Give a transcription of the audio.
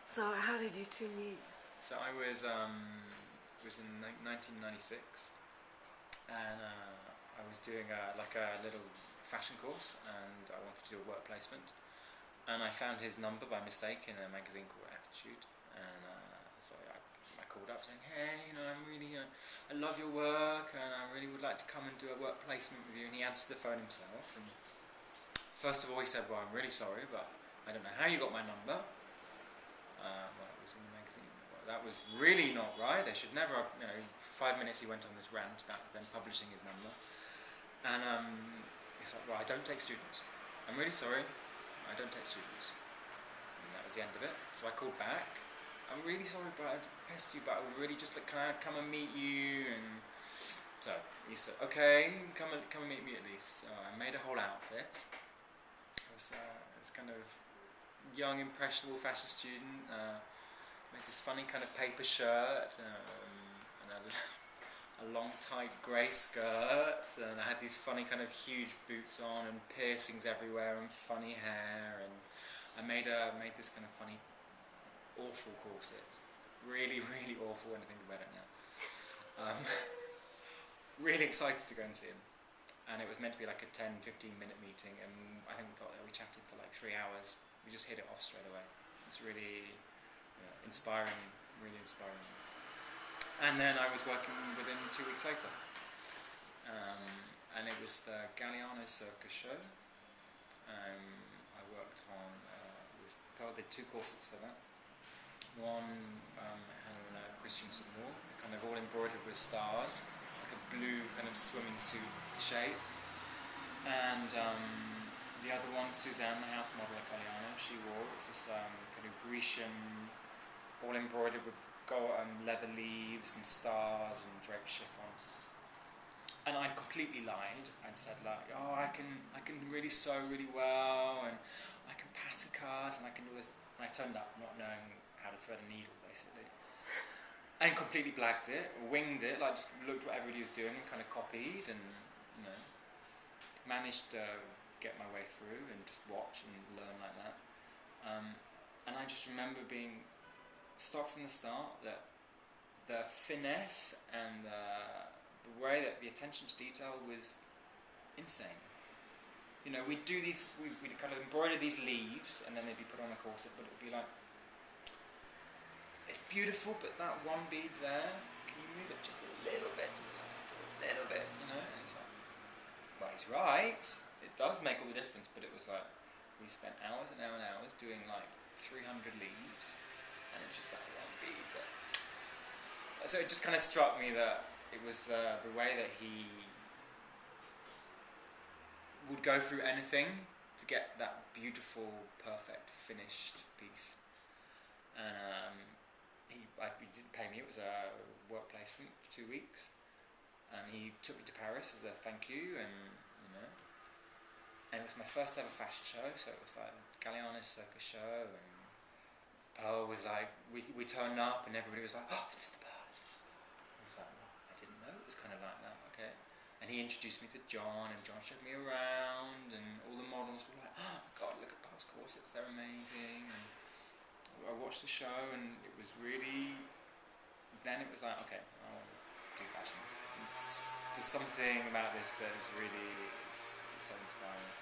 So how did you two meet? So I was it was in 1996, and I was doing like a little fashion course, and I wanted to do a work placement, and I found his number by mistake in a magazine called Attitude, and so I called up saying, hey, I'm really, I love your work, and I really would like to come and do a work placement with you. And he answered the phone himself, and first of all he said, well, I'm really sorry, but I don't know how you got my number. Well, it was in the magazine. Well, that was really not right. They should never, for 5 minutes he went on this rant about them publishing his number. And he's like, well, I don't take students. I'm really sorry, I don't take students. And that was the end of it. So I called back. I'm really sorry, but I pest you, but I would really just like, can I come and meet you? And so he said, okay, come and meet me at least. So I made a whole outfit. It was kind of young, impressionable fashion student. Made this funny kind of paper shirt and a long tight grey skirt, and I had these funny kind of huge boots on and piercings everywhere and funny hair, and I made this kind of funny, awful corset. Really, really awful when I think about it now. Really excited to go and see him. And it was meant to be like a 10-15 minute meeting, and I think we got there, we chatted for like 3 hours. We just hit it off straight away. It's really inspiring, really inspiring. And then I was working with him 2 weeks later. And it was the Galliano Circus show. I worked on, I did 2 corsets for that. One had Christiansen wore, kind of all embroidered with stars, like a blue kind of swimming suit shape. And the other one, Suzanne, the house model at Galliano, she wore, it's this kind of Grecian, all embroidered with gold, leather leaves and stars and draped chiffon. And I'd completely lied. I'd said like, oh, I can really sew really well, and I can pattern cut, and I can do this. And I turned up not knowing how to thread a needle, basically. And completely blagged it, winged it, like just looked what everybody was doing and kind of copied, and managed to get my way through and just watch and learn like that. And I just remember start from the start, that the finesse and the way that the attention to detail was insane. We'd do these, we'd kind of embroider these leaves, and then they'd be put on a corset, but it would be like, it's beautiful, but that one bead there, can you move it just a little bit to the left, or a little bit, and it's like, well, he's right, it does make all the difference, but it was like, we spent hours and hours and hours doing like 300 leaves, and it's just that one bead that... So it just kind of struck me that it was the way that he would go through anything to get that beautiful, perfect, finished piece. And he didn't pay me, it was a work placement for 2 weeks. And he took me to Paris as a thank you, and and it was my first ever fashion show, so it was like Galliano Circus show, and Pearl was like, we turned up and everybody was like, oh, it's Mr. Pearl, it's Mr. Pearl. I was like, well, I didn't know it was kind of like that, okay. And he introduced me to John, and John showed me around, and all the models were like, oh my god, look at Pearl's corsets, they're amazing. And I watched the show, and it was really, then it was like, okay, I want to do fashion. There's something about this that is really is so inspiring.